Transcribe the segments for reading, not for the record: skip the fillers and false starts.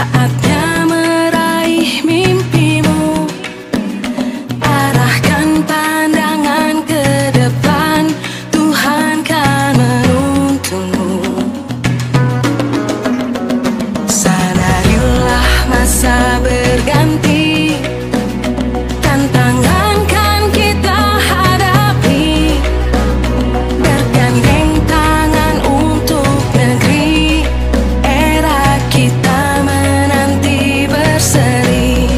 Saatnya meraih mimpimu, arahkan pandangan ke depan, Tuhan kan menuntunmu. Sadarilah masa berganti, tantangan kan kita hadapi, bergandeng tangan untuk negeri, era kita menanti berseri.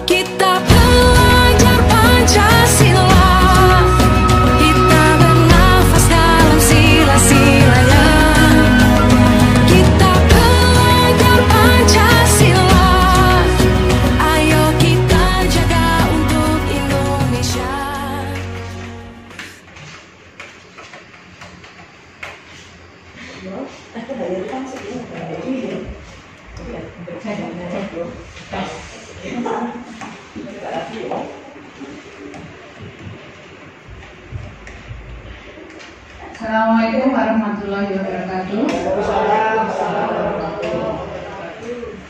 Kita pelajar Pancasila, kita bernafas dalam sila-silanya. Kita pelajar Pancasila, ayo kita jaga untuk Indonesia. Assalamualaikum warahmatullahi wabarakatuh.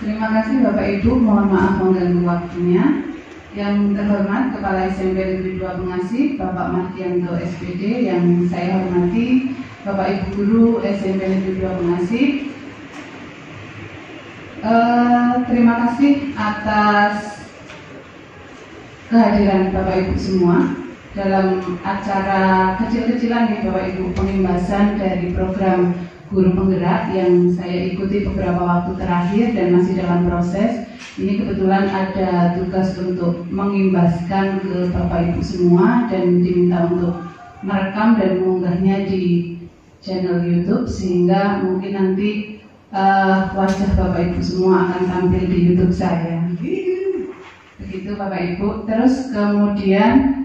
Terima kasih Bapak Ibu, mohon maaf mengganggu waktunya. Yang terhormat Kepala SMP Negeri 2 Pengasih, Bapak Mardianto SPD, yang saya hormati Bapak Ibu Guru SMP Negeri 2 Pengasih. Terima kasih atas kehadiran Bapak Ibu semua dalam acara kecil-kecilan nih Bapak Ibu, pengimbasan dari program Guru Penggerak yang saya ikuti beberapa waktu terakhir dan masih dalam proses. Ini kebetulan ada tugas untuk mengimbaskan ke Bapak Ibu semua dan diminta untuk merekam dan mengunggahnya di channel YouTube, sehingga mungkin nanti wajah Bapak Ibu semua akan tampil di YouTube saya. Begitu Bapak Ibu. Terus kemudian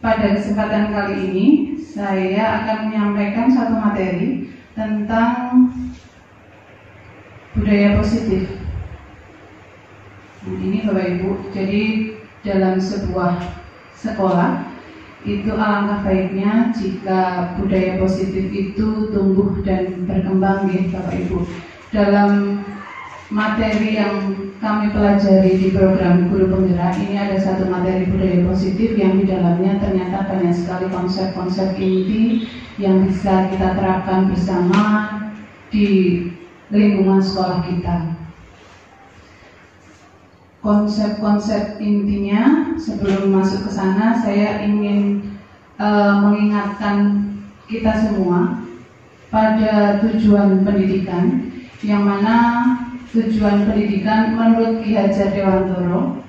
pada kesempatan kali ini saya akan menyampaikan satu materi tentang budaya positif. Nah, ini Bapak Ibu, jadi dalam sebuah sekolah itu alangkah baiknya jika budaya positif itu tumbuh dan berkembang ya Bapak Ibu. Dalam materi yang kami pelajari di program Guru Penggerak ini ada satu materi budaya positif yang di dalamnya ternyata banyak sekali konsep-konsep inti yang bisa kita terapkan bersama di lingkungan sekolah kita. Konsep-konsep intinya, sebelum masuk ke sana saya ingin mengingatkan kita semua pada tujuan pendidikan, yang mana tujuan pendidikan menurut Ki Hajar Dewantoro.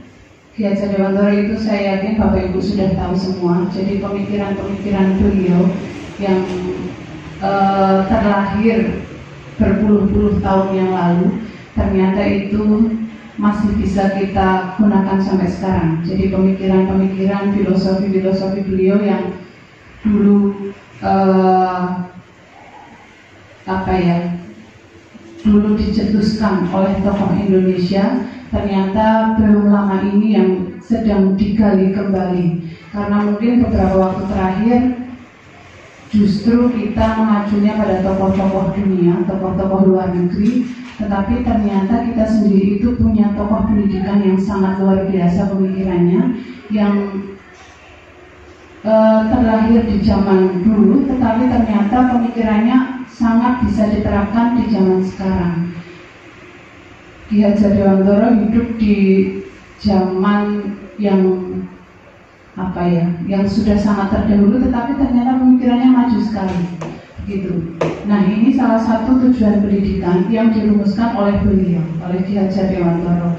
Ki Hajar Dewantoro itu saya yakin Bapak Ibu sudah tahu semua. Jadi pemikiran-pemikiran beliau yang terlahir berpuluh-puluh tahun yang lalu ternyata itu masih bisa kita gunakan sampai sekarang. Jadi pemikiran-pemikiran, filosofi-filosofi beliau yang dulu dulu dicetuskan oleh tokoh Indonesia, ternyata belum lama ini yang sedang digali kembali. Karena mungkin beberapa waktu terakhir justru kita mengacunya pada tokoh-tokoh dunia, tokoh-tokoh luar negeri, tetapi ternyata kita sendiri itu punya tokoh pendidikan yang sangat luar biasa pemikirannya, yang terlahir di zaman dulu, tetapi ternyata pemikirannya sangat bisa diterapkan di zaman sekarang. Ki Hajar Dewantoro hidup di zaman yang yang sudah sangat terdahulu, tetapi ternyata pemikirannya maju sekali. Begitu. Nah, ini salah satu tujuan pendidikan yang dirumuskan oleh beliau, oleh Ki Hajar Dewantoro,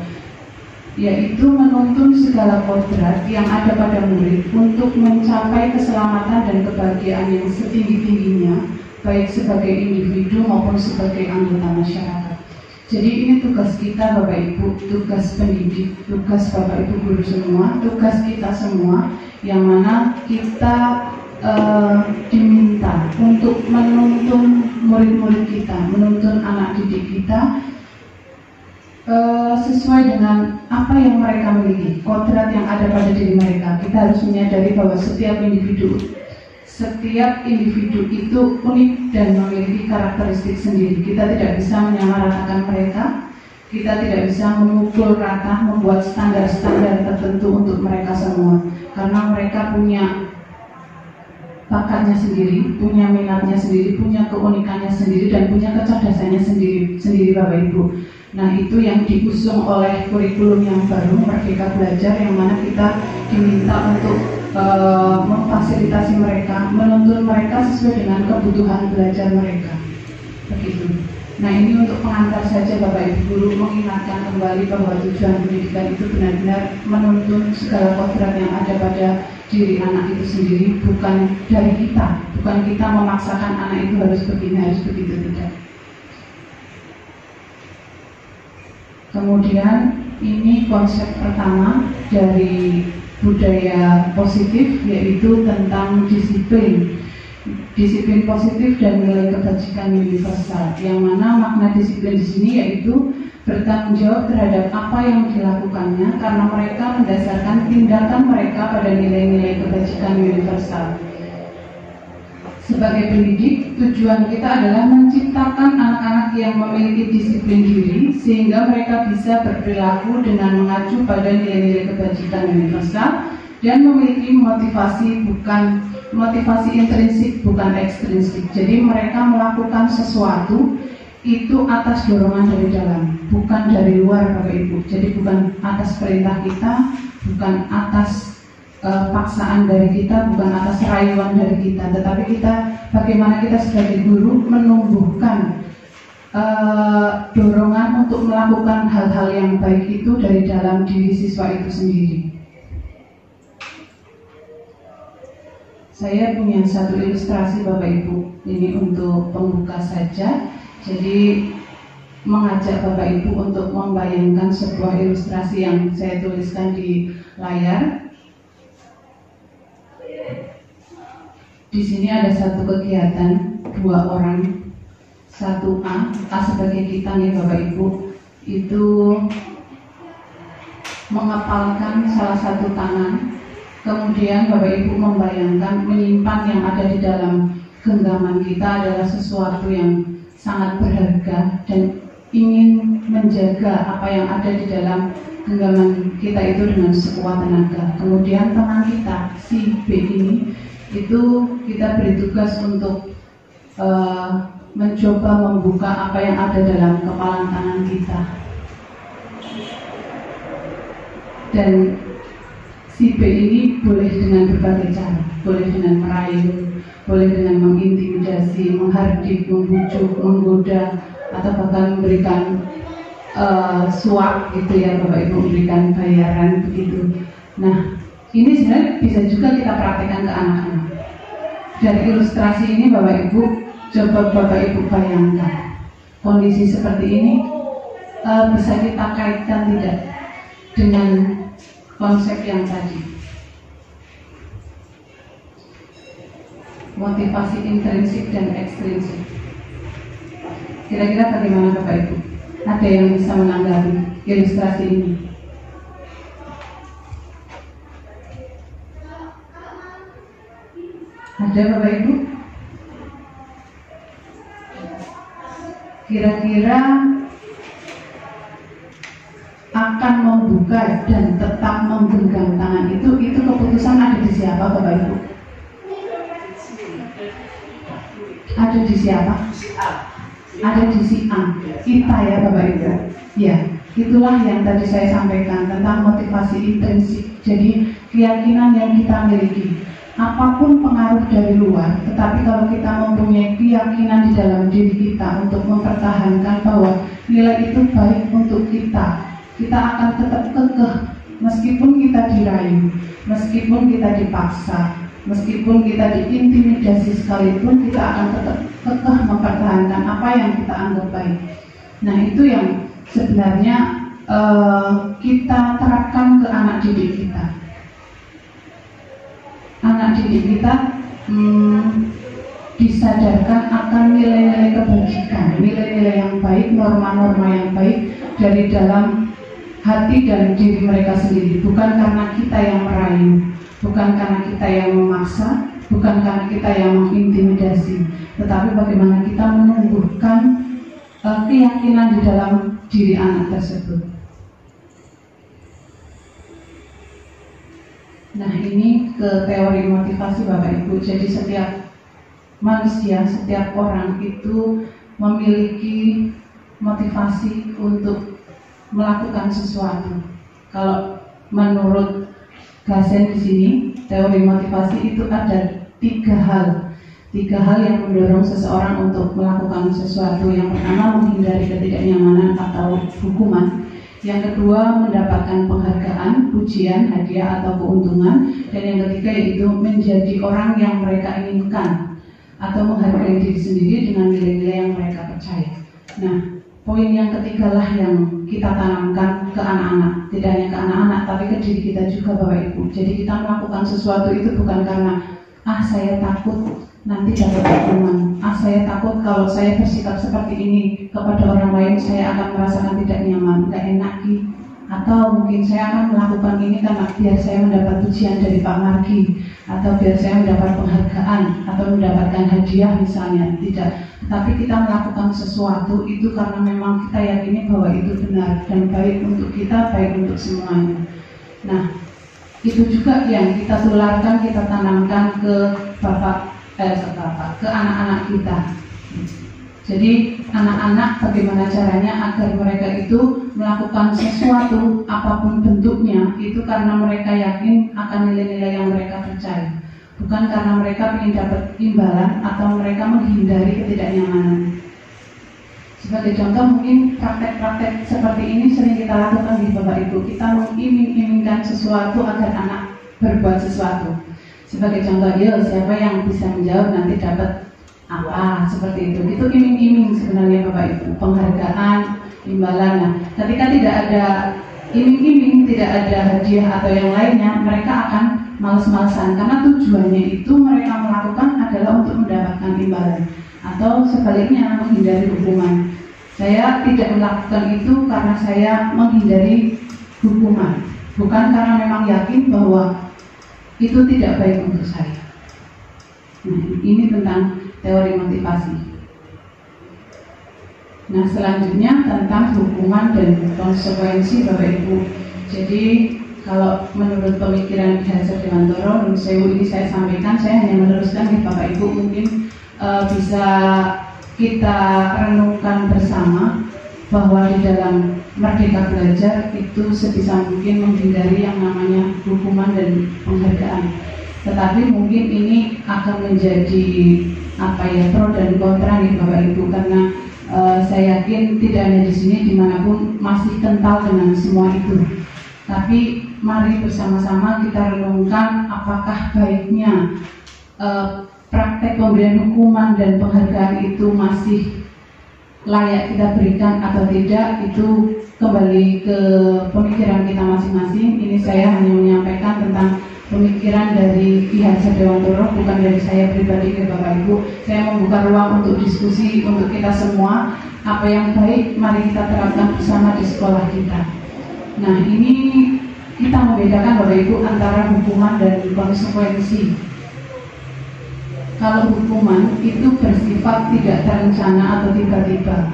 yaitu menuntun segala kodrat yang ada pada murid untuk mencapai keselamatan dan kebahagiaan yang setinggi-tingginya, baik sebagai individu maupun sebagai anggota masyarakat. Jadi ini tugas kita Bapak Ibu, tugas pendidik, tugas Bapak Ibu guru semua, tugas kita semua, yang mana kita diminta untuk menuntun murid-murid kita, menuntun anak didik kita sesuai dengan apa yang mereka miliki, kodrat yang ada pada diri mereka. Kita harus menyadari bahwa setiap individu setiap individu itu unik dan memiliki karakteristik sendiri. Kita tidak bisa menyamaratakan mereka, kita tidak bisa memukul rata, membuat standar-standar tertentu untuk mereka semua, karena mereka punya bakatnya sendiri, punya minatnya sendiri, punya keunikannya sendiri, dan punya kecerdasannya sendiri Bapak Ibu. Nah, itu yang diusung oleh kurikulum yang baru Merdeka Belajar, yang mana kita diminta untuk memfasilitasi mereka, menuntun mereka sesuai dengan kebutuhan belajar mereka. Begitu. Nah, ini untuk pengantar saja Bapak Ibu guru, mengingatkan kembali bahwa tujuan pendidikan itu benar-benar menuntun segala kodrat yang ada pada diri anak itu sendiri, bukan dari kita, bukan kita memaksakan anak itu harus begini, harus begitu, tidak. Kemudian ini konsep pertama dari budaya positif, yaitu tentang disiplin. Disiplin positif dan nilai kebajikan universal, yang mana makna disiplin di sini yaitu bertanggung jawab terhadap apa yang dilakukannya karena mereka mendasarkan tindakan mereka pada nilai-nilai kebajikan universal. Sebagai pendidik, tujuan kita adalah menciptakan anak-anak yang memiliki disiplin diri sehingga mereka bisa berperilaku dengan mengacu pada nilai-nilai kebajikan universal dan memiliki motivasi intrinsik bukan ekstrinsik. Jadi mereka melakukan sesuatu itu atas dorongan dari dalam, bukan dari luar Bapak Ibu. Jadi bukan atas perintah kita, bukan atas paksaan dari kita, bukan atas rayuan dari kita, tetapi bagaimana kita sebagai guru menumbuhkan dorongan untuk melakukan hal-hal yang baik itu dari dalam diri siswa itu sendiri. Saya punya satu ilustrasi Bapak Ibu, ini untuk pembuka saja. Jadi mengajak Bapak Ibu untuk membayangkan sebuah ilustrasi yang saya tuliskan di layar. Di sini ada satu kegiatan, 2 orang, 1A, A sebagai kita nih Bapak Ibu, itu mengepalkan salah satu tangan, kemudian Bapak Ibu membayangkan menyimpan yang ada di dalam genggaman kita adalah sesuatu yang sangat berharga dan ingin menjaga apa yang ada di dalam genggaman kita itu dengan sekuat tenaga. Kemudian teman kita, si B ini, itu kita beri tugas untuk mencoba membuka apa yang ada dalam kepalan tangan kita. Dan si B ini boleh dengan berbagai cara, boleh dengan merayu, boleh dengan mengintimidasi, menghardik, membujuk, menggoda, atau bahkan memberikan suap gitu ya Bapak Ibu, memberikan bayaran begitu. Nah, ini sebenarnya bisa juga kita praktekkan ke anak-anak. Dari ilustrasi ini Bapak Ibu, coba Bapak Ibu bayangkan kondisi seperti ini bisa kita kaitkan tidak dengan konsep yang tadi, motivasi intrinsik dan ekstrinsik. Kira-kira bagaimana Bapak Ibu? Ada yang bisa menanggapi ilustrasi ini? Ada Bapak Ibu? Kira-kira akan membuka dan tetap menggenggam tangan itu keputusan ada di siapa Bapak Ibu? Ada di siapa? Ada di si A, kita ya Bapak Ibu. Ya, itulah yang tadi saya sampaikan tentang motivasi intrinsik. Jadi keyakinan yang kita miliki, apapun pengaruh dari luar, tetapi kalau kita mempunyai keyakinan di dalam diri kita untuk mempertahankan bahwa nilai itu baik untuk kita, kita akan tetap kekeh meskipun kita dirayu, meskipun kita dipaksa, meskipun kita diintimidasi sekalipun, kita akan tetap kekeh mempertahankan apa yang kita anggap baik. Nah, itu yang sebenarnya kita terapkan ke anak didik kita. Anak didik kita disadarkan akan nilai-nilai kebajikan, nilai-nilai yang baik, norma-norma yang baik dari dalam hati dan diri mereka sendiri. Bukan karena kita yang merayu, bukan karena kita yang memaksa, bukan karena kita yang mengintimidasi, tetapi bagaimana kita menumbuhkan keyakinan di dalam diri anak tersebut. Nah, ini ke teori motivasi Bapak Ibu. Jadi setiap manusia, setiap orang itu memiliki motivasi untuk melakukan sesuatu. Kalau menurut Gassen di sini, teori motivasi itu ada tiga hal yang mendorong seseorang untuk melakukan sesuatu. Yang pertama, menghindari ketidaknyamanan atau hukuman. Yang kedua, mendapatkan penghargaan, pujian, hadiah atau keuntungan. Dan yang ketiga yaitu menjadi orang yang mereka inginkan atau menghargai diri sendiri dengan nilai-nilai yang mereka percaya. Nah, poin yang ketiga lah yang kita tanamkan ke anak-anak. Tidak hanya ke anak-anak, tapi ke diri kita juga Bapak Ibu. Jadi kita melakukan sesuatu itu bukan karena saya takut nanti dapat hukuman, saya takut kalau saya bersikap seperti ini kepada orang lain saya akan merasakan tidak nyaman, tidak enak, atau mungkin saya akan melakukan ini karena biar saya mendapat pujian dari Pak Margi, atau biar saya mendapat penghargaan atau mendapatkan hadiah misalnya. Tidak, tapi kita melakukan sesuatu itu karena memang kita yakini bahwa itu benar dan baik untuk kita, baik untuk semuanya. Nah, itu juga yang kita tularkan, kita tanamkan ke ke anak-anak kita. Jadi anak-anak bagaimana caranya agar mereka itu melakukan sesuatu apapun bentuknya itu karena mereka yakin akan nilai-nilai yang mereka percaya, bukan karena mereka ingin dapat imbalan atau mereka menghindari ketidaknyamanan. Sebagai contoh, mungkin praktek-praktek seperti ini sering kita lakukan di Bapak Ibu. Kita mengiming-imingkan sesuatu agar anak berbuat sesuatu. Sebagai contoh, siapa yang bisa menjawab nanti dapat apa, seperti itu. Itu iming-iming sebenarnya Bapak Ibu, penghargaan, imbalan. Nah, ketika tidak ada iming-iming, tidak ada hadiah atau yang lainnya, mereka akan malas-malasan karena tujuannya itu mereka melakukan adalah untuk mendapatkan imbalan atau sebaliknya menghindari hukuman. Saya tidak melakukan itu karena saya menghindari hukuman, bukan karena memang yakin bahwa itu tidak baik untuk saya. Nah, ini tentang teori motivasi. Nah, selanjutnya tentang hukuman dan konsekuensi Bapak Ibu. Jadi kalau menurut pemikiran Ki Hajar Dewantara, Nun Sewu ini saya sampaikan, saya hanya meneruskan di Bapak Ibu, mungkin bisa kita renungkan bersama bahwa di dalam Merdeka Belajar itu sebisa mungkin menghindari yang namanya hukuman dan penghargaan. Tetapi mungkin ini akan menjadi pro dan kontra nih Bapak Ibu, karena saya yakin tidak hanya di sini, dimanapun masih kental dengan semua itu. Tapi mari bersama-sama kita renungkan apakah baiknya praktek pemberian hukuman dan penghargaan itu masih layak kita berikan atau tidak. Itu kembali ke pemikiran kita masing-masing. Ini saya hanya menyampaikan tentang pemikiran dari Ki Hajar Dewantara, bukan dari saya pribadi ke Bapak Ibu. Saya membuka ruang untuk diskusi untuk kita semua. Apa yang baik mari kita terapkan bersama di sekolah kita. Nah, ini kita membedakan Bapak Ibu antara hukuman dan konsekuensi. Kalau hukuman itu bersifat tidak terencana atau tiba-tiba.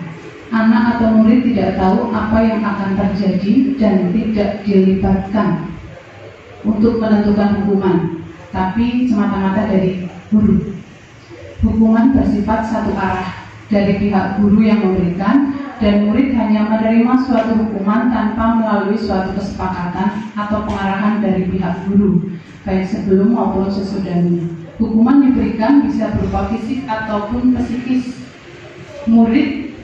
Anak atau murid tidak tahu apa yang akan terjadi dan tidak dilibatkan untuk menentukan hukuman, tapi semata-mata dari guru. Hukuman bersifat satu arah dari pihak guru yang memberikan, dan murid hanya menerima suatu hukuman tanpa melalui suatu kesepakatan atau pengarahan dari pihak guru, baik sebelum maupun sesudahnya. Hukuman diberikan bisa berupa fisik ataupun psikis. Murid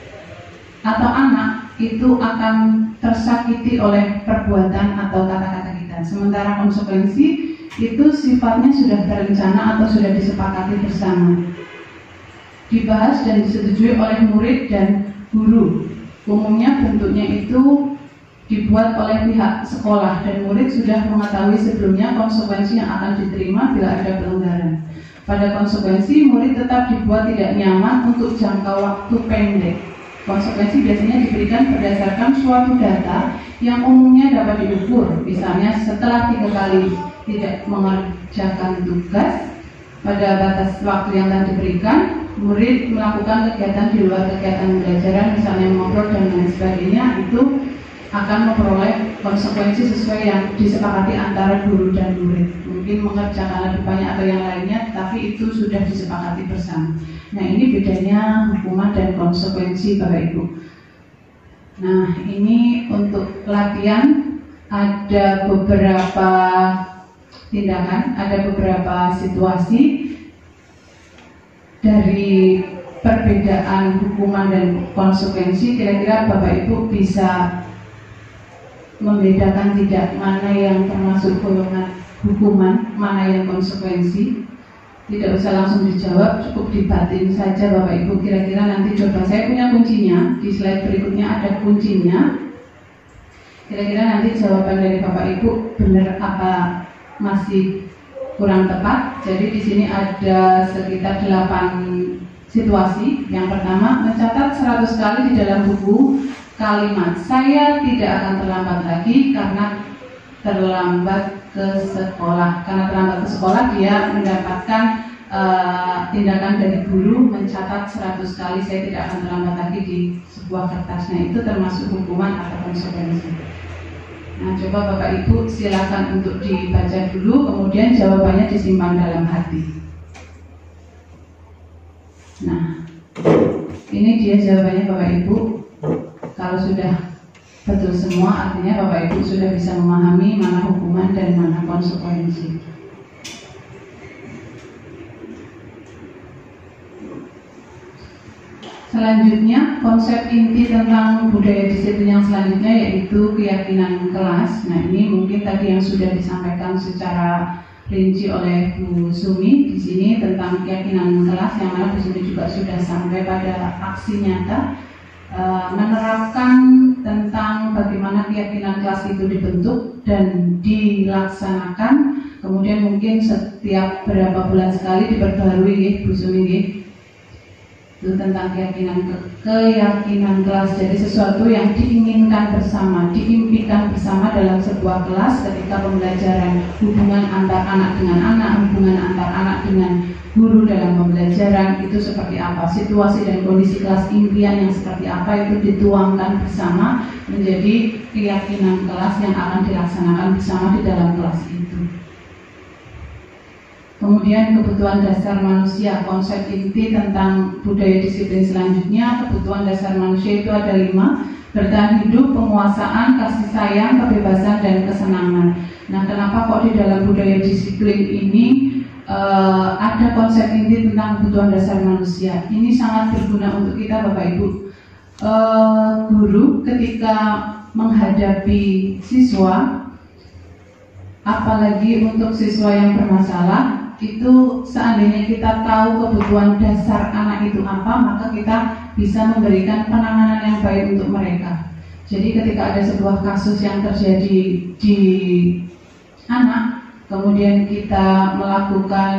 atau anak itu akan tersakiti oleh perbuatan atau kata-kata kita. Sementara konsekuensi itu sifatnya sudah terencana atau sudah disepakati bersama, dibahas dan disetujui oleh murid dan guru. Umumnya bentuknya itu dibuat oleh pihak sekolah dan murid sudah mengetahui sebelumnya konsekuensi yang akan diterima bila ada pelanggaran. Pada konsekuensi, murid tetap dibuat tidak nyaman untuk jangka waktu pendek. Konsekuensi biasanya diberikan berdasarkan suatu data yang umumnya dapat diukur. Misalnya setelah 3 kali tidak mengerjakan tugas, pada batas waktu yang telah diberikan, murid melakukan kegiatan di luar kegiatan pembelajaran, misalnya ngobrol dan lain sebagainya, itu akan memperoleh konsekuensi sesuai yang disepakati antara guru dan murid. Mungkin mengerjakan lebih banyak atau yang lainnya, tapi itu sudah disepakati bersama. Nah, ini bedanya hukuman dan konsekuensi, Bapak Ibu. Nah, ini untuk latihan ada beberapa tindakan, ada beberapa situasi dari perbedaan hukuman dan konsekuensi. Kira-kira Bapak Ibu bisa membedakan tidak, mana yang termasuk golongan hukuman, mana yang konsekuensi. Tidak usah langsung dijawab, cukup dibatin saja Bapak Ibu. Kira-kira nanti coba, saya punya kuncinya, di slide berikutnya ada kuncinya. Kira-kira nanti jawaban dari Bapak Ibu benar apa masih kurang tepat. Jadi di sini ada sekitar 8 situasi. Yang pertama, mencatat 100 kali di dalam buku kalimat "saya tidak akan terlambat lagi karena terlambat ke sekolah". Karena terlambat ke sekolah, dia mendapatkan tindakan dari guru mencatat 100 kali "saya tidak akan terlambat lagi" di sebuah kertas. Nah, itu termasuk hukuman atau konsekuensi. Nah, coba Bapak Ibu silakan untuk dibaca dulu, kemudian jawabannya disimpan dalam hati. Nah, ini dia jawabannya Bapak Ibu. Kalau sudah betul semua, artinya Bapak Ibu sudah bisa memahami mana hukuman dan mana konsekuensi. Selanjutnya, konsep inti tentang budaya disiplin yang selanjutnya yaitu keyakinan kelas. Nah, ini mungkin tadi yang sudah disampaikan secara rinci oleh Bu Sumi di sini tentang keyakinan kelas, yang mana Bu Sumi juga sudah sampai pada aksi nyata menerapkan tentang bagaimana keyakinan kelas itu dibentuk dan dilaksanakan. Kemudian mungkin setiap berapa bulan sekali diperbarui, Bu Sumi, itu tentang keyakinan kelas. Jadi sesuatu yang diinginkan bersama, diimpikan bersama dalam sebuah kelas ketika pembelajaran, hubungan antar anak dengan anak, hubungan antar anak dengan guru dalam pembelajaran itu seperti apa, situasi dan kondisi kelas impian yang seperti apa, itu dituangkan bersama menjadi keyakinan kelas yang akan dilaksanakan bersama di dalam kelas itu. Kemudian kebutuhan dasar manusia, konsep inti tentang budaya disiplin selanjutnya. Kebutuhan dasar manusia itu ada 5: bertahan hidup, penguasaan, kasih sayang, kebebasan, dan kesenangan. Nah, kenapa kok di dalam budaya disiplin ini ada konsep inti tentang kebutuhan dasar manusia? Ini sangat berguna untuk kita Bapak Ibu. Guru ketika menghadapi siswa, apalagi untuk siswa yang bermasalah, itu seandainya kita tahu kebutuhan dasar anak itu apa, maka kita bisa memberikan penanganan yang baik untuk mereka. Jadi ketika ada sebuah kasus yang terjadi di anak, kemudian kita melakukan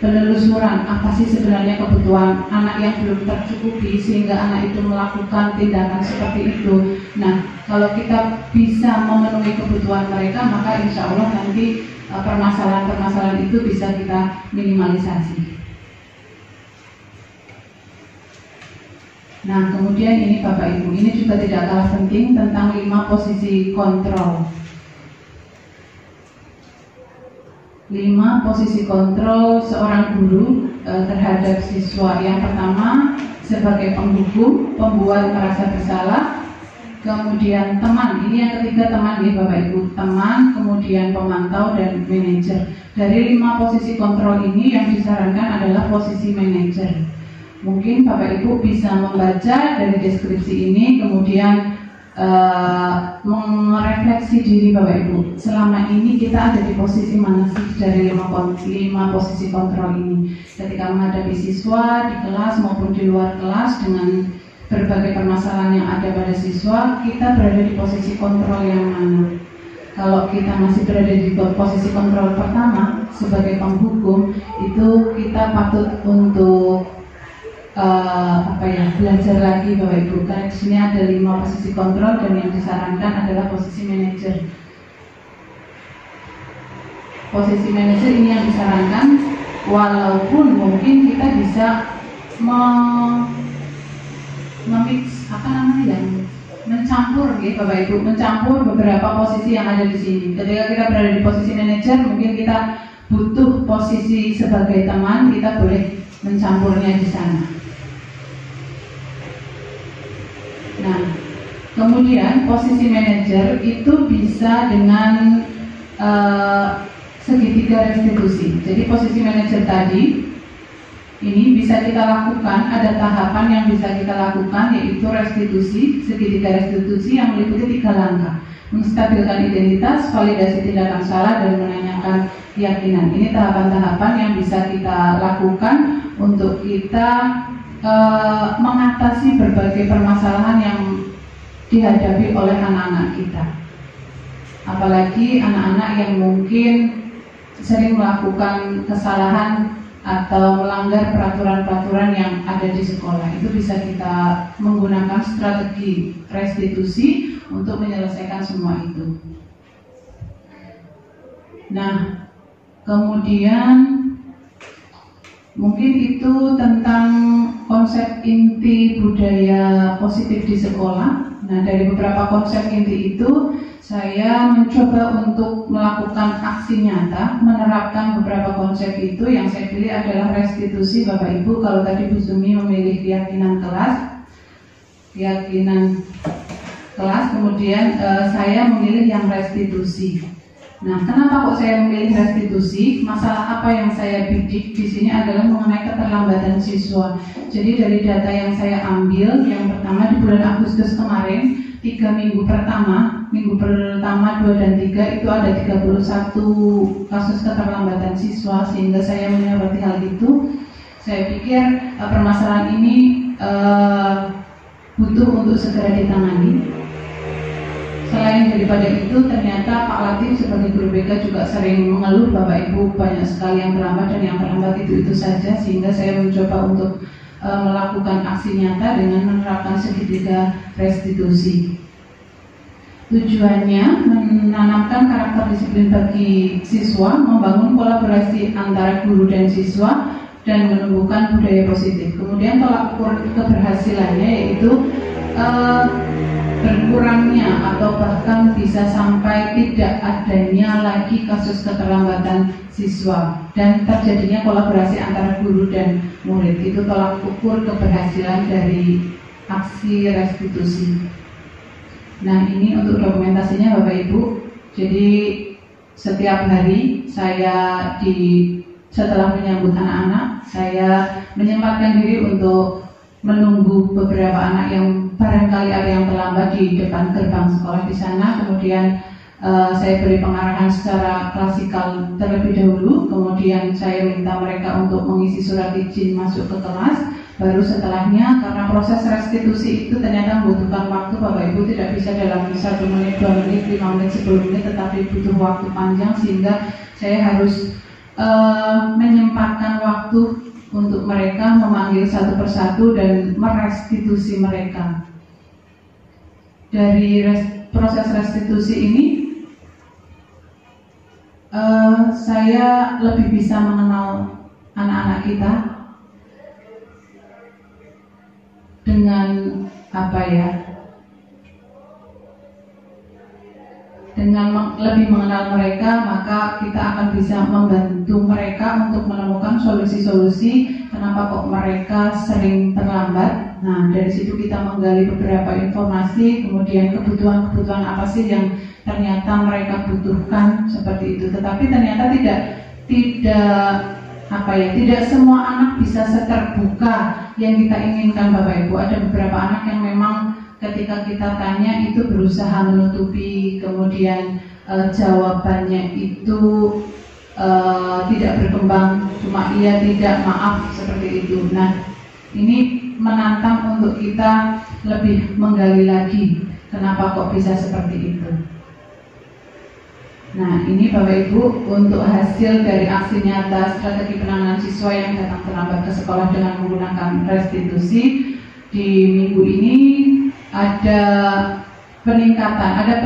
penelusuran apa sih sebenarnya kebutuhan anak yang belum tercukupi sehingga anak itu melakukan tindakan seperti itu. Nah, kalau kita bisa memenuhi kebutuhan mereka, maka insya Allah nanti permasalahan-permasalahan itu bisa kita minimalisasi. Nah, kemudian ini Bapak Ibu, ini juga tidak kalah penting tentang 5 posisi kontrol. 5 posisi kontrol seorang guru terhadap siswa. Yang pertama, sebagai penghukum, pembuat merasa bersalah. Kemudian teman, ini yang ketiga teman ya Bapak Ibu, teman, kemudian pemantau dan manajer. Dari 5 posisi kontrol ini yang disarankan adalah posisi manajer. Mungkin Bapak Ibu bisa membaca dari deskripsi ini, kemudian merefleksi diri Bapak Ibu. Selama ini kita ada di posisi mana sih dari 5 posisi kontrol ini? Ketika menghadapi siswa di kelas maupun di luar kelas dengan berbagai permasalahan yang ada pada siswa, kita berada di posisi kontrol yang mana? Kalau kita masih berada di posisi kontrol pertama sebagai penghukum, itu kita patut untuk belajar lagi Bapak Ibu, karena di sini ada 5 posisi kontrol dan yang disarankan adalah posisi manajer. posisi manajer ini yang disarankan, walaupun mungkin kita bisa memix apa namanya ya, mencampur gitu Bapak Ibu, mencampur beberapa posisi yang ada di sini. Ketika kita berada di posisi manajer, mungkin kita butuh posisi sebagai teman, kita boleh mencampurnya di sana. Nah, kemudian posisi manajer itu bisa dengan segitiga restitusi. Jadi posisi manajer tadi ini bisa kita lakukan, ada tahapan yang bisa kita lakukan, yaitu restitusi, segitiga restitusi yang meliputi 3 langkah: menstabilkan identitas, validasi tindakan salah, dan menanyakan keyakinan. Ini tahapan-tahapan yang bisa kita lakukan untuk kita mengatasi berbagai permasalahan yang dihadapi oleh anak-anak kita. Apalagi anak-anak yang mungkin sering melakukan kesalahan atau melanggar peraturan-peraturan yang ada di sekolah. Itu bisa kita menggunakan strategi restitusi untuk menyelesaikan semua itu. Nah, kemudian mungkin itu tentang konsep inti budaya positif di sekolah. Nah, dari beberapa konsep inti itu, saya mencoba untuk melakukan aksi nyata, menerapkan beberapa konsep itu. Yang saya pilih adalah restitusi, Bapak Ibu. Kalau tadi Bu Sumi memilih keyakinan kelas, kemudian saya memilih yang restitusi. Nah, kenapa kok saya memilih restitusi? Masalah apa yang saya bidik di sini adalah mengenai keterlambatan siswa. Jadi dari data yang saya ambil, yang pertama di bulan Agustus kemarin, 3 minggu pertama 2 dan 3 itu ada 31 kasus keterlambatan siswa, sehingga saya menyoroti hal itu. Saya pikir permasalahan ini butuh untuk segera ditangani. Selain daripada itu, ternyata Pak Latif sebagai guru BK juga sering mengeluh, Bapak Ibu banyak sekali yang terlambat, dan yang terlambat itu saja, sehingga saya mencoba untuk melakukan aksi nyata dengan menerapkan segitiga restitusi. Tujuannya menanamkan karakter disiplin bagi siswa, membangun kolaborasi antara guru dan siswa, dan menumbuhkan budaya positif. Kemudian tolak ukur keberhasilannya yaitu berkurangnya atau bahkan bisa sampai tidak adanya lagi kasus keterlambatan siswa dan terjadinya kolaborasi antara guru dan murid. Itu tolak ukur keberhasilan dari aksi restitusi. Nah, ini untuk dokumentasinya Bapak Ibu. Jadi setiap hari saya setelah menyambut anak-anak, saya menyempatkan diri untuk menunggu beberapa anak yang barangkali ada yang terlambat di depan gerbang sekolah di sana. Kemudian saya beri pengarahan secara klasikal terlebih dahulu. Kemudian saya minta mereka untuk mengisi surat izin masuk ke kelas. Baru setelahnya, karena proses restitusi itu ternyata membutuhkan waktu, Bapak Ibu, tidak bisa dalam 1 menit, 2 menit, 5 menit, 10 menit, tetapi butuh waktu panjang, sehingga saya harus menyempatkan waktu untuk mereka, memanggil satu persatu dan merestitusi mereka. Dari proses restitusi ini, saya lebih bisa mengenal anak-anak kita dengan dengan lebih mengenal mereka, maka kita akan bisa membantu mereka untuk menemukan solusi-solusi kenapa kok mereka sering terlambat. Nah, dari situ kita menggali beberapa informasi, kemudian kebutuhan-kebutuhan apa sih yang ternyata mereka butuhkan, seperti itu. Tetapi ternyata tidak semua anak bisa seterbuka yang kita inginkan, Bapak Ibu. Ada beberapa anak yang memang ketika kita tanya itu berusaha menutupi, kemudian jawabannya itu tidak berkembang, cuma iya tidak maaf, seperti itu. Nah, ini menantang untuk kita lebih menggali lagi kenapa kok bisa seperti itu. Nah, ini Bapak Ibu untuk hasil dari aksi nyata strategi penanganan siswa yang datang terlambat ke sekolah dengan menggunakan restitusi. Di minggu ini ada peningkatan, ada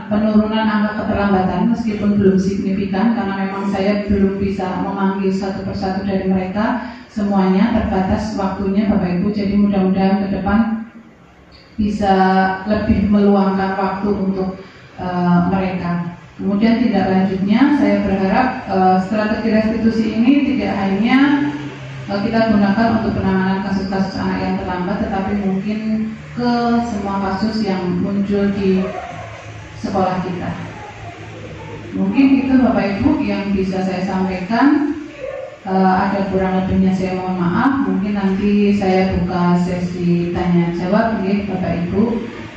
penurunan angka keterlambatan meskipun belum signifikan karena memang saya belum bisa memanggil satu persatu dari mereka, semuanya terbatas waktunya Bapak Ibu, jadi mudah-mudahan ke depan bisa lebih meluangkan waktu untuk mereka. Kemudian tindak lanjutnya saya berharap strategi restitusi ini tidak hanya kita gunakan untuk penanganan kasus-kasus anak yang terlambat, tetapi mungkin ke semua kasus yang muncul di sekolah kita. Mungkin itu Bapak Ibu yang bisa saya sampaikan. Ada kurang lebihnya saya mohon maaf. Mungkin nanti saya buka sesi tanya jawab ya Bapak Ibu.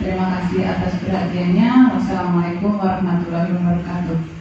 Terima kasih atas perhatiannya. Wassalamualaikum warahmatullahi wabarakatuh.